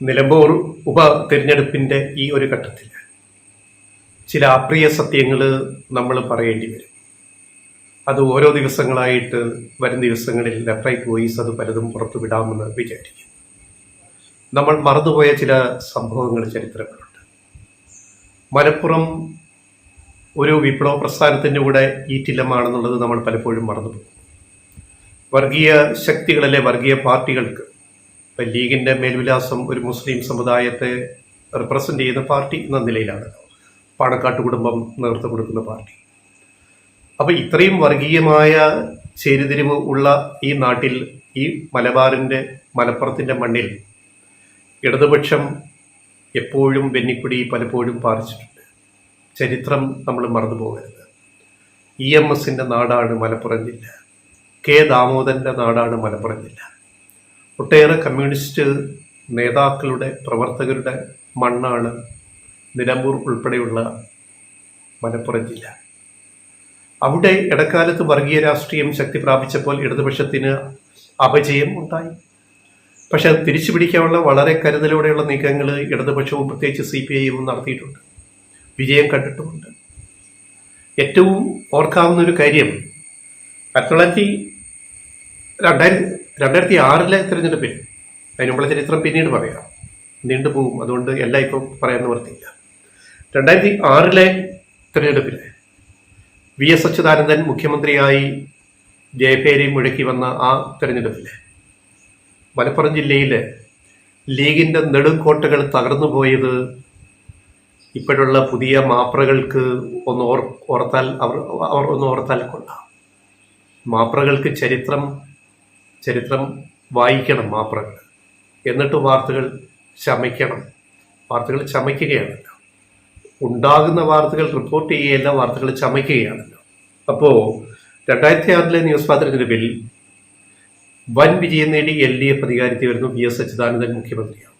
നിലമ്പൂർ ഉപതെരഞ്ഞെടുപ്പിൻ്റെ ഈ ഒരു ഘട്ടത്തിൽ ചില അപ്രിയ സത്യങ്ങൾ നമ്മൾ പറയേണ്ടി വരും. അത് ഓരോ ദിവസങ്ങളായിട്ട് വരും ദിവസങ്ങളിൽ ലെഫ്റ്റ് റൈറ്റ് വോയിസ് അത് പലതും പുറത്തു വിടാമെന്ന് വിചാരിക്കും. നമ്മൾ മറന്നുപോയ ചില സംഭവങ്ങൾ, ചരിത്രങ്ങളുണ്ട്. മലപ്പുറം ഒരു വിപ്ലവ പ്രസ്ഥാനത്തിൻ്റെ കൂടെ ഈറ്റില്ലമാണെന്നുള്ളത് നമ്മൾ പലപ്പോഴും മറന്നുപോകും. വർഗീയ ശക്തികളിലെ വർഗീയ പാർട്ടികൾക്ക്, ഇപ്പം ലീഗിൻ്റെ മേൽവിലാസം ഒരു മുസ്ലിം സമുദായത്തെ റിപ്രസെൻ്റ് ചെയ്യുന്ന പാർട്ടി എന്ന നിലയിലാണല്ലോ പാണക്കാട്ട് കുടുംബം നേതൃത്വം കൊടുക്കുന്ന പാർട്ടി. അപ്പോൾ ഇത്രയും വർഗീയമായ ചേരിതിരിവ് ഉള്ള ഈ നാട്ടിൽ, ഈ മലപ്പുറത്തിൻ്റെ മണ്ണിൽ ഇടതുപക്ഷം എപ്പോഴും വെന്നിക്കുടി പലപ്പോഴും പാലിച്ചിട്ടുണ്ട്. ചരിത്രം നമ്മൾ മറന്നു പോകരുത്. EMSൻ്റെ നാടാണ് മലപ്പുറം ജില്ല. K. ദാമോദരൻ്റെ നാടാണ് മലപ്പുറം ജില്ല. ഒട്ടേറെ കമ്മ്യൂണിസ്റ്റ് നേതാക്കളുടെ പ്രവർത്തകരുടെ മണ്ണാണ് നിലമ്പൂർ ഉൾപ്പെടെയുള്ള മലപ്പുറം ജില്ല. അവിടെ ഇടക്കാലത്ത് വർഗീയ രാഷ്ട്രീയം ശക്തി പ്രാപിച്ചപ്പോൾ ഇടതുപക്ഷത്തിന് അപജയം ഉണ്ടായി. പക്ഷെ അത് തിരിച്ചു പിടിക്കാനുള്ള വളരെ കരുതലോടെയുള്ള നീക്കങ്ങൾ ഇടതുപക്ഷവും പ്രത്യേകിച്ച് CPIയും നടത്തിയിട്ടുണ്ട്, വിജയം കണ്ടിട്ടുമുണ്ട്. ഏറ്റവും ഓർക്കാവുന്നൊരു കാര്യം 2006 തിരഞ്ഞെടുപ്പിൽ, അതിനുള്ള ചരിത്രം പിന്നീട് പറയാം, നീണ്ടുപോകും, അതുകൊണ്ട് എല്ലാം ഇപ്പം പറയാൻ നിവർത്തിയില്ല. 2006 തിരഞ്ഞെടുപ്പിൽ VS അച്യുതാനന്ദൻ മുഖ്യമന്ത്രിയായി ജയഭേരി മുഴക്കി വന്ന ആ തിരഞ്ഞെടുപ്പിൽ മലപ്പുറം ജില്ലയിൽ ലീഗിൻ്റെ നെടുങ്കോട്ടകൾ തകർന്നു പോയത് ഇപ്പോഴുള്ള പുതിയ മാപ്രകൾക്ക് ഒന്ന് ഓർത്താൽ കൊള്ളാം. മാപ്രകൾക്ക് ചരിത്രം വായിക്കണം മാപ്രകൾ, എന്നിട്ട് വാർത്തകൾ ചമയ്ക്കുകയാണല്ലോ. ഉണ്ടാകുന്ന വാർത്തകൾ റിപ്പോർട്ട് ചെയ്യുകയല്ല, വാർത്തകൾ ചമയ്ക്കുകയാണല്ലോ. അപ്പോൾ 2006 നിയമസഭാ തെരഞ്ഞെടുപ്പിൽ വൻ വിജയം നേടി LDF അധികാരത്തിൽ വരുന്നു. VS അച്യുതാനന്ദൻ മുഖ്യമന്ത്രിയാണ്.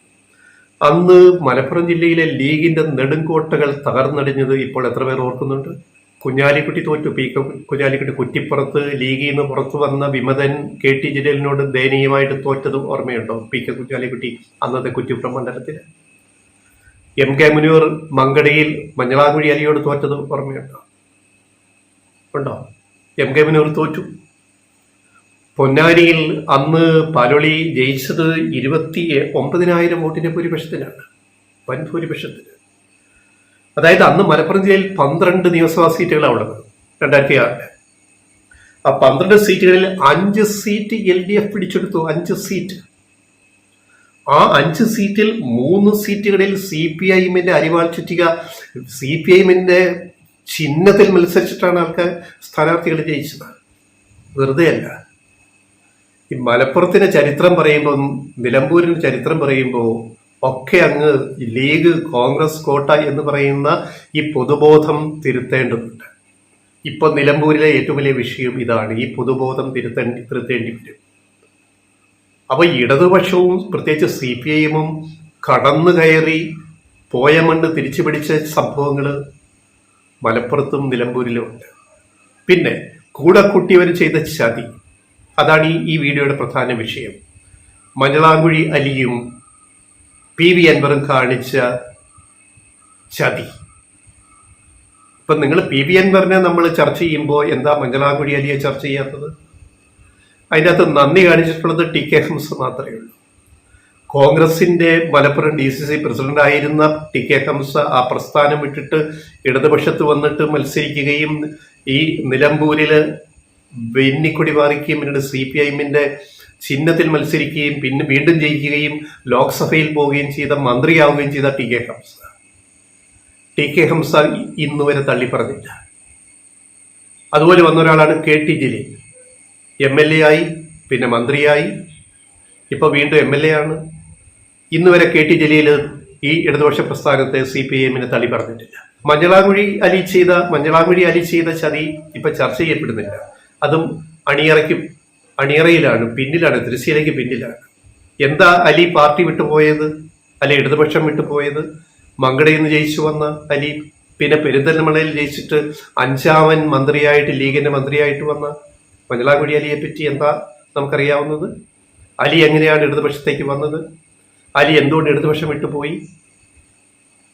അന്ന് മലപ്പുറം ജില്ലയിലെ ലീഗിന്റെ നെടുങ്കോട്ടകൾ തകർന്നടിഞ്ഞത് ഇപ്പോൾ എത്ര പേർ ഓർക്കുന്നുണ്ട്? കുഞ്ഞാലിക്കുട്ടി തോറ്റു. കുഞ്ഞാലിക്കുട്ടി കുറ്റിപ്പുറത്ത് ലീഗിൽ നിന്ന് പുറത്തു വന്ന വിമതൻ KT ജലീലിനോട് ദയനീയമായിട്ട് തോറ്റത് ഓർമ്മയുണ്ടോ? കുഞ്ഞാലിക്കുട്ടി അന്നത്തെ കുറ്റിപ്പുറം മണ്ഡലത്തിൽ. MK മുനീർ മങ്കടയിൽ മഞ്ഞളാകുഴി അലിയോട് തോറ്റത് ഓർമ്മയുണ്ടോ? ഉണ്ടോ? MK മുനീർ തോറ്റു. പൊന്നാനിയിൽ അന്ന് പാലോളി ജയിച്ചത് 29,000 വോട്ടിന്റെ ഭൂരിപക്ഷത്തിനാണ്, വൻ ഭൂരിപക്ഷത്തിന്. അതായത് അന്ന് മലപ്പുറം ജില്ലയിൽ 12 നിയമസഭാ സീറ്റുകളാണ് ഉള്ളത് 2006. ആ 12 സീറ്റുകളിൽ 5 സീറ്റ് LDF പിടിച്ചെടുത്തു. 5 സീറ്റ്. ആ 5 സീറ്റിൽ 3 സീറ്റുകളിൽ CPIഎമ്മിന്റെ അരിവാൾ ചുറ്റിക, CPIഎമ്മിന്റെ ചിഹ്നത്തിൽ മത്സരിച്ചിട്ടാണ് സ്ഥാനാർത്ഥികൾ ജയിച്ചത്. വെറുതെ അല്ല. ഈ മലപ്പുറത്തിന്റെ ചരിത്രം പറയുമ്പോൾ, നിലമ്പൂരിന്റെ ചരിത്രം പറയുമ്പോൾ ഒക്കെ അങ്ങ് ലീഗ് കോൺഗ്രസ് കോട്ട എന്ന് പറയുന്ന ഈ പൊതുബോധം തിരുത്തേണ്ടതുണ്ട്. ഇപ്പൊ നിലമ്പൂരിലെ ഏറ്റവും വലിയ വിഷയം ഇതാണ്. ഈ പൊതുബോധം തിരുത്തേണ്ടി വരും. അപ്പൊ ഇടതുപക്ഷവും പ്രത്യേകിച്ച് CPIഎമ്മും കടന്നു കയറി പോയ മണ്ണ് തിരിച്ചു പിടിച്ച സംഭവങ്ങൾ മലപ്പുറത്തും നിലമ്പൂരിലും ഉണ്ട്. പിന്നെ കൂടെ കൂട്ടിയവർ ചെയ്ത ചതി, അതാണ് ഈ വീഡിയോയുടെ പ്രധാന വിഷയം. മഞ്ഞളാകുഴി അലിയും PV അൻവറും കാണിച്ച ചതി. ഇപ്പൊ നിങ്ങൾ PV അൻവറിനെ നമ്മൾ ചർച്ച ചെയ്യുമ്പോൾ എന്താ മഞ്ഞളാകുഴി അലിയെ ചർച്ച ചെയ്യാത്തത്? അതിൻ്റെ അകത്ത് നന്ദി കാണിച്ചിട്ടുള്ളത് TK ഹംസ മാത്രമേ ഉള്ളൂ. കോൺഗ്രസിന്റെ മലപ്പുറം DCC പ്രസിഡന്റ് ആയിരുന്ന TK ഹംസ ആ പ്രസ്ഥാനം വിട്ടിട്ട് ഇടതുപക്ഷത്ത് വന്നിട്ട് മത്സരിക്കുകയും ഈ നിലമ്പൂരില് വെന്നിക്കൊടി പാറിക്കുകയും പിന്നീട് CPIഎമ്മിന്റെ ചിഹ്നത്തിൽ മത്സരിക്കുകയും പിന്നെ വീണ്ടും ജയിക്കുകയും ലോക്സഭയിൽ പോവുകയും ചെയ്ത, മന്ത്രിയാവുകയും ചെയ്ത TK ഹംസ ഇന്നുവരെ തള്ളിപ്പറഞ്ഞില്ല. അതുപോലെ വന്ന ഒരാളാണ് KT ജലീൽ. MLA ആയി, പിന്നെ മന്ത്രിയായി, ഇപ്പൊ വീണ്ടും MLA ആണ്. ഇന്നുവരെ KT ജലീൽ ഈ ഇടതുപക്ഷ പ്രസ്ഥാനത്തെ CPIഎമ്മിനെ തള്ളി പറഞ്ഞിട്ടില്ല. മഞ്ഞളാകുഴി അലി ചെയ്ത ചതി ഇപ്പൊ ചർച്ച ചെയ്യപ്പെടുന്നില്ല. അതും അണിയറയിലാണ്, പിന്നിലാണ്, തിരശ്ശീലയ്ക്ക് പിന്നിലാണ്. എന്താ അലി പാർട്ടി വിട്ടുപോയത്? അല്ലെ ഇടതുപക്ഷം വിട്ടുപോയത്? മങ്കടയിൽ നിന്ന് ജയിച്ചു വന്ന അലി പിന്നെ പെരിന്തൽമണ്ണയിൽ ജയിച്ചിട്ട് 5ാമൻ മന്ത്രിയായിട്ട്, ലീഗിന്റെ മന്ത്രിയായിട്ട് വന്ന മഞ്ഞളാകുഴി അലിയെ പറ്റി എന്താ നമുക്കറിയാവുന്നത്? അലി എങ്ങനെയാണ് ഇടതുപക്ഷത്തേക്ക് വന്നത്? അലി എന്തുകൊണ്ട് ഇടതുപക്ഷം വിട്ടുപോയി?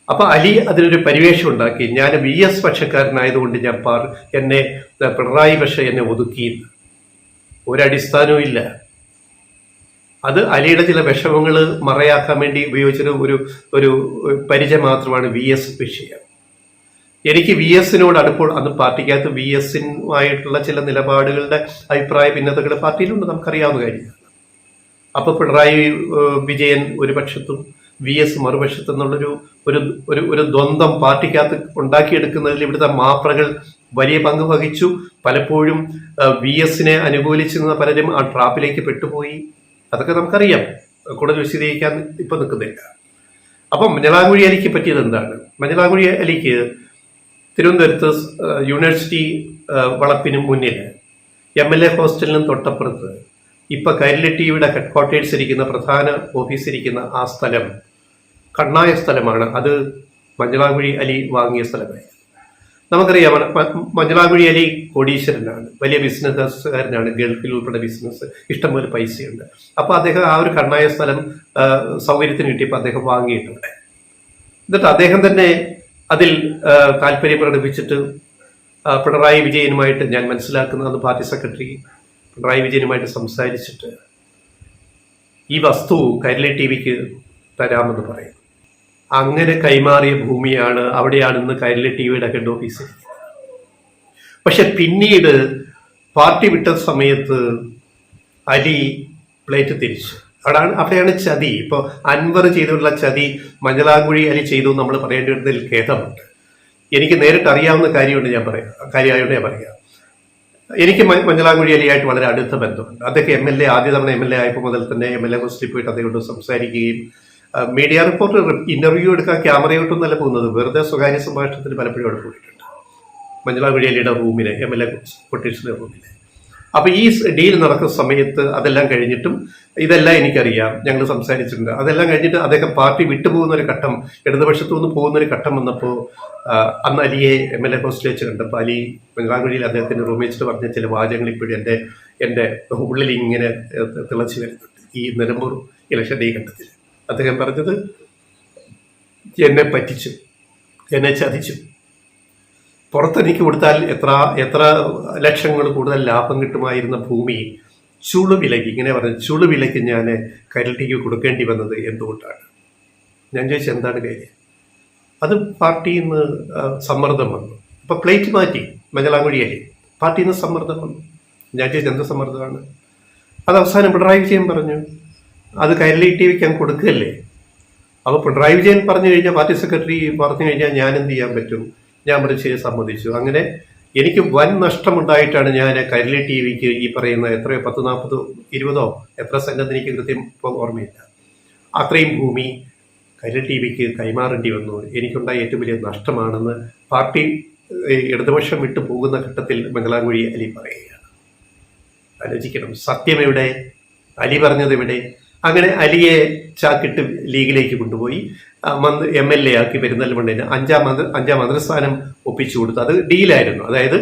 അപ്പൊ അലി അതിനൊരു പരിവേഷം ഉണ്ടാക്കി. ഞാൻ VS പക്ഷക്കാരനായതുകൊണ്ട് എന്നെ പിണറായി പക്ഷെ എന്നെ ഒതുക്കി. ഒരടിസ്ഥാനവും ഇല്ല. അത് അലിയുടെ ചില വിഷമങ്ങൾ മറയാക്കാൻ വേണ്ടി ഉപയോഗിച്ചൊരു ഒരു പരിചയം മാത്രമാണ് VS വിഷയം. എനിക്ക് VSനോട് അടുപ്പോൾ അന്ന് പാർട്ടിക്കകത്ത് VSനുമായിട്ടുള്ള ചില നിലപാടുകളുടെ അഭിപ്രായ ഭിന്നതകൾ പാർട്ടിയിലുണ്ട്, നമുക്കറിയാവുന്ന കാര്യമാണ്. അപ്പൊ പിണറായി വിജയൻ ഒരു പക്ഷത്തും VS മറുപക്ഷത്തും എന്നുള്ളൊരു ഒരു ഒരു ദ്വന്ദ്ം പാർട്ടിക്കകത്ത് ഉണ്ടാക്കിയെടുക്കുന്നതിൽ ഇവിടുത്തെ മാപ്രകൾ വലിയ പങ്ക് വഹിച്ചു. പലപ്പോഴും VSനെ അനുകൂലിച്ചിരുന്ന പലരും ആ ട്രാപ്പിലേക്ക് പെട്ടുപോയി. അതൊക്കെ നമുക്കറിയാം, കൂടുതൽ വിശദീകരിക്കാൻ ഇപ്പൊ നിൽക്കുന്നില്ല. അപ്പം മഞ്ഞളാംകുഴി അലിക്ക് പറ്റിയത് എന്താണ്? മഞ്ഞളാംകുഴി അലിക്ക് തിരുവനന്തപുരത്ത് യൂണിവേഴ്സിറ്റി വളപ്പിന് മുന്നിൽ MLA ഹോസ്റ്റലിനും തൊട്ടപ്പുറത്ത് ഇപ്പൊ കൈരളി ടിവിയുടെ ഹെഡ്ക്വാർട്ടേഴ്സ് ഇരിക്കുന്ന പ്രധാന ഓഫീസ് ഇരിക്കുന്ന ആ സ്ഥലം കണ്ണായ സ്ഥലമാണ്. അത് മഞ്ഞളാംകുഴി അലി വാങ്ങിയ സ്ഥലമായി. നമുക്കറിയാം, മഞ്ഞളാംകുഴി അലി കോടീശ്വരനാണ്, വലിയ ബിസിനസ്സുകാരനാണ്, ഗൾഫിൽ ഉൾപ്പെടെ ബിസിനസ്, ഇഷ്ടംപോലെ പൈസയുണ്ട്. അപ്പൊ അദ്ദേഹം ആ ഒരു കണ്ണായ സ്ഥലം സൗകര്യത്തിന് കിട്ടിയപ്പോൾ അദ്ദേഹം വാങ്ങിയിട്ടുണ്ട്. എന്നിട്ട് അദ്ദേഹം തന്നെ അതിൽ താല്പര്യം പ്രകടിപ്പിച്ചിട്ട് പിണറായി വിജയനുമായിട്ട്, ഞാൻ മനസ്സിലാക്കുന്നത് പാർട്ടി സെക്രട്ടറി പിണറായി വിജയനുമായിട്ട് സംസാരിച്ചിട്ട് ഈ വസ്തു കൈരളി ടിവിക്ക് തരാമെന്ന് പറയും. അങ്ങനെ കൈമാറിയ ഭൂമിയാണ്, അവിടെയാണ് ഇന്ന് കൈരളി ടിവിയുടെ ഹെഡ് ഓഫീസ്. പക്ഷെ പിന്നീട് പാർട്ടി വിട്ട സമയത്ത് അലി പ്ലേറ്റ് തിരിച്ചു. അവിടെയാണ് ചതി. ഇപ്പോൾ അൻവർ ചെയ്തിട്ടുള്ള ചതി മഞ്ഞളാംകുഴി അലി ചെയ്തു നമ്മൾ പറയേണ്ടി വരുന്നതിൽ ഖേദമുണ്ട്. എനിക്ക് നേരിട്ട് അറിയാവുന്ന കാര്യമായോണ്ട് ഞാൻ പറയാം. എനിക്ക് മഞ്ഞളാംകുഴി അലിയായിട്ട് വളരെ അടുത്ത ബന്ധമുണ്ട്. അദ്ദേഹം MLA ആദ്യ തവണ MLA ആയപ്പോൾ മുതൽ തന്നെ MLA ഹോസ്റ്റലിൽ പോയിട്ട് അദ്ദേഹത്തോട് സംസാരിക്കുകയും മീഡിയ റിപ്പോർട്ടർ ഇന്റർവ്യൂ എടുക്കാൻ ക്യാമറയോട്ടൊന്നല്ല പോകുന്നത്, വെറുതെ സ്വകാര്യ സംഭാഷണത്തിന് പലപ്പോഴും അവിടെ പോയിട്ടുണ്ട് മഞ്ഞളാംകുഴി അലിയുടെ റൂമിലെ, MLA കൊട്ടേഴ്സിലെ റൂമിലെ. അപ്പൊ ഈ ഡീൽ നടക്കുന്ന സമയത്ത് അതെല്ലാം കഴിഞ്ഞിട്ടും ഇതെല്ലാം എനിക്കറിയാം, ഞങ്ങൾ സംസാരിച്ചിട്ടുണ്ട്. അതെല്ലാം കഴിഞ്ഞിട്ട് അദ്ദേഹം പാർട്ടി വിട്ടുപോകുന്ന ഒരു ഘട്ടം, ഇടതുപക്ഷത്തു നിന്ന് പോകുന്ന ഒരു ഘട്ടം വന്നപ്പോൾ അന്ന് അലിയെ MLA ഹോസ്റ്റലിൽ വെച്ച് കണ്ടപ്പോൾ അലി മഞ്ഞളാംകുഴിയിൽ അദ്ദേഹത്തിന്റെ റൂമിൽ വെച്ചിട്ട് പറഞ്ഞ ചില വാചകങ്ങൾ ഇപ്പോഴും എൻ്റെ ഉള്ളിൽ ഇങ്ങനെ തിളച്ചു വരുന്നുണ്ട്. ഈ നിലമ്പൂർ ഇലക്ഷൻ ഈ ഘട്ടത്തിൽ അദ്ദേഹം പറഞ്ഞത്, എന്നെ പറ്റിച്ചു, എന്നെ ചതിച്ചു, പുറത്തെനിക്ക് കൊടുത്താൽ എത്ര ലക്ഷങ്ങൾ കൂടുതൽ ലാഭം കിട്ടുമായിരുന്ന ഭൂമി ചുളുവിലയ്ക്ക്, ഇങ്ങനെ പറഞ്ഞു, ചുളുവിലയ്ക്ക് ഞാൻ കൈരളിക്ക് കൊടുക്കേണ്ടി വന്നത് എന്തുകൊണ്ടാണ്? ഞാൻ ചോദിച്ചു എന്താണ് കാര്യം? അത് പാർട്ടിയിൽ നിന്ന് സമ്മർദ്ദം വന്നു. അപ്പൊ പ്ലേറ്റ് മാറ്റി മഞ്ഞളാംകുഴിയായി, പാർട്ടിയിൽ നിന്ന് സമ്മർദ്ദം വന്നു. ഞാൻ ചോദിച്ചു എന്ത് സമ്മർദ്ദമാണ്? അത് അവസാനം പിണറായി വിജയൻ പറഞ്ഞു, അത് കൈരളി ടിവിക്ക് ഞാൻ കൊടുക്കുകയല്ലേ. അപ്പൊ പിണറായി വിജയൻ പറഞ്ഞു കഴിഞ്ഞാൽ, പാർട്ടി സെക്രട്ടറി പറഞ്ഞു കഴിഞ്ഞാൽ ഞാൻ എന്ത് ചെയ്യാൻ പറ്റും? ഞാൻ വിളിച്ച് സമ്മതിച്ചു. അങ്ങനെ എനിക്ക് വൻ നഷ്ടമുണ്ടായിട്ടാണ് ഞാൻ കൈരളി ടിവിക്ക് ഈ പറയുന്ന എത്രയോ 10, 40, 20 എത്ര സംഘത്തിന് എനിക്ക് കൃത്യം ഇപ്പോൾ ഓർമ്മയില്ല, അത്രയും ഭൂമി കൈരളി ടിവിക്ക് കൈമാറേണ്ടി വന്നു. എനിക്കുണ്ടായ ഏറ്റവും വലിയ നഷ്ടമാണെന്ന് പാർട്ടി ഇടതുപക്ഷം വിട്ടു പോകുന്ന ഘട്ടത്തിൽ മംഗലാംകുഴി അലി പറയുകയാണ്. ആലോചിക്കണം, സത്യം എവിടെ? അലി പറഞ്ഞത് എവിടെ? അങ്ങനെ അലിയെ ചാക്കിട്ട് ലീഗിലേക്ക് കൊണ്ടുപോയി MLA ആക്കി പെരിന്തൽമണ്ണയിൽ അഞ്ചാം മന്ത്രിസ്ഥാനം ഒപ്പിച്ചു കൊടുത്തു. അത് ഡീലായിരുന്നു. അതായത്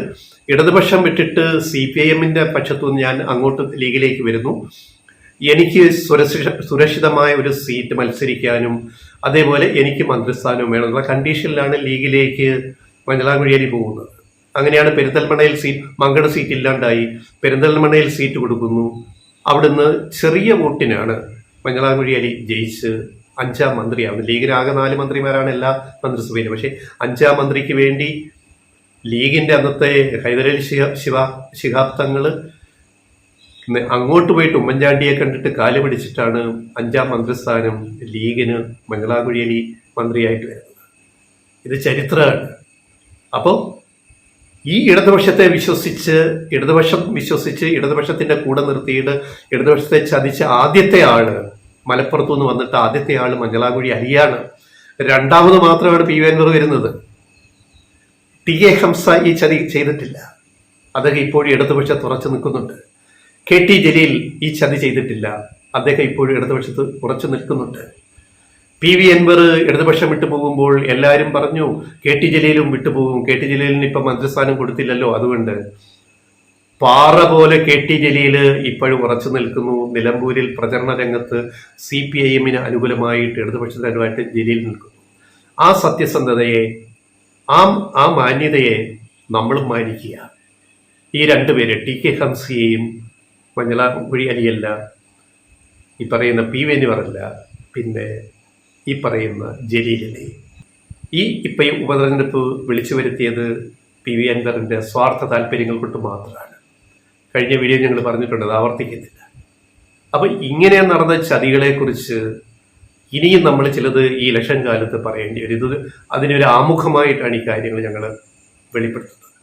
ഇടതുപക്ഷം വിട്ടിട്ട് CPIMന്റെ പക്ഷത്തുനിന്ന് ഞാൻ അങ്ങോട്ട് ലീഗിലേക്ക് വരുന്നു, എനിക്ക് സുരക്ഷിതമായ ഒരു സീറ്റ് മത്സരിക്കാനും അതേപോലെ എനിക്ക് മന്ത്രിസ്ഥാനവും വേണമെന്നുള്ള കണ്ടീഷനിലാണ് ലീഗിലേക്ക് മഞ്ഞളാംകുഴി അലി പോകുന്നത്. അങ്ങനെയാണ് പെരിന്തൽമണ്ണയിൽ മങ്കട സീറ്റ് ഇല്ലാണ്ടായി, പെരിന്തൽമണ്ണയിൽ സീറ്റ് കൊടുക്കുന്നു. അവിടുന്ന് ചെറിയ വോട്ടിനാണ് മഞ്ഞളാംകുഴി അലി ജയിച്ച് 5ാം മന്ത്രിയാവുന്നത്. ലീഗിനാകെ 4 മന്ത്രിമാരാണ് എല്ലാ മന്ത്രിസഭയിലും. പക്ഷെ 5ാം മന്ത്രിക്ക് വേണ്ടി ലീഗിന്റെ അന്നത്തെ ഹൈദരലി ശിഹാബ് തങ്ങൾ അങ്ങോട്ട് പോയിട്ട് ഉമ്മൻചാണ്ടിയെ കണ്ടിട്ട് കാല് പിടിച്ചിട്ടാണ് 5ാം മന്ത്രിസ്ഥാനം ലീഗിന് മഞ്ഞളാംകുഴി അലി മന്ത്രിയായിട്ട് വരുന്നത്. ഇത് ചരിത്രമാണ്. അപ്പോൾ ഈ ഇടതുപക്ഷത്തെ വിശ്വസിച്ച് ഇടതുപക്ഷത്തിന്റെ കൂടെ നിർത്തിയിട്ട് ഇടതുപക്ഷത്തെ ചതിച്ച ആദ്യത്തെ ആള് മലപ്പുറത്തു നിന്ന് വന്നിട്ട് ആദ്യത്തെ ആള് മഞ്ഞളാംകുഴി അലിയാണ്. രണ്ടാമത് മാത്രമാണ് PV അൻവർ വരുന്നത്. TK ഹംസ ഈ ചതി ചെയ്തിട്ടില്ല. അദ്ദേഹം ഇപ്പോഴും ഇടതുപക്ഷത്ത് ഉറച്ചു നിൽക്കുന്നുണ്ട്. KT ജലീൽ ഈ ചതി ചെയ്തിട്ടില്ല. അദ്ദേഹം ഇപ്പോഴും ഇടതുപക്ഷത്ത് ഉറച്ചു നിൽക്കുന്നുണ്ട്. PV അൻവർ ഇടതുപക്ഷം വിട്ടുപോകുമ്പോൾ എല്ലാവരും പറഞ്ഞു KT ജലീലും വിട്ടുപോകും, KT ജലീലിന് ഇപ്പം മന്ത്രിസ്ഥാനം കൊടുത്തില്ലല്ലോ അതുകൊണ്ട്. പാറ പോലെ KT ജലീൽ ഇപ്പോഴും ഉറച്ചു നിൽക്കുന്നു. നിലമ്പൂരിൽ പ്രചരണ രംഗത്ത് CPIM അനുകൂലമായിട്ട് ഇടതുപക്ഷത്തിന് അനുകൂലമായിട്ട് ജലീൽ നിൽക്കുന്നു. ആ സത്യസന്ധതയെ, ആ മാന്യതയെ നമ്മളും മാനിക്കുക. ഈ രണ്ടുപേര് TK ഹംസിയെയും മഞ്ഞളാംകുഴി അലിയല്ല, ഈ പറയുന്ന PV അൻവറല്ല, പിന്നെ ഈ പറയുന്ന ജലീലിനെയും. ഇപ്പം ഈ ഉപതെരഞ്ഞെടുപ്പ് വിളിച്ചു വരുത്തിയത് PV അൻവറിന്റെ സ്വാർത്ഥ താല്പര്യങ്ങൾ കൊണ്ട് മാത്രമാണ്. കഴിഞ്ഞ വീഡിയോ ഞങ്ങൾ പറഞ്ഞിട്ടുണ്ട്, അത് ആവർത്തിക്കുന്നില്ല. അപ്പൊ ഇങ്ങനെ നടന്ന ചതികളെ കുറിച്ച് ഇനിയും നമ്മൾ ചിലത് ഈ ഇലക്ഷൻ കാലത്ത് പറയേണ്ടി വരും. അതിനൊരു ആമുഖമായിട്ടാണ് ഈ കാര്യങ്ങൾ ഞങ്ങൾ വെളിപ്പെടുത്തുന്നത്.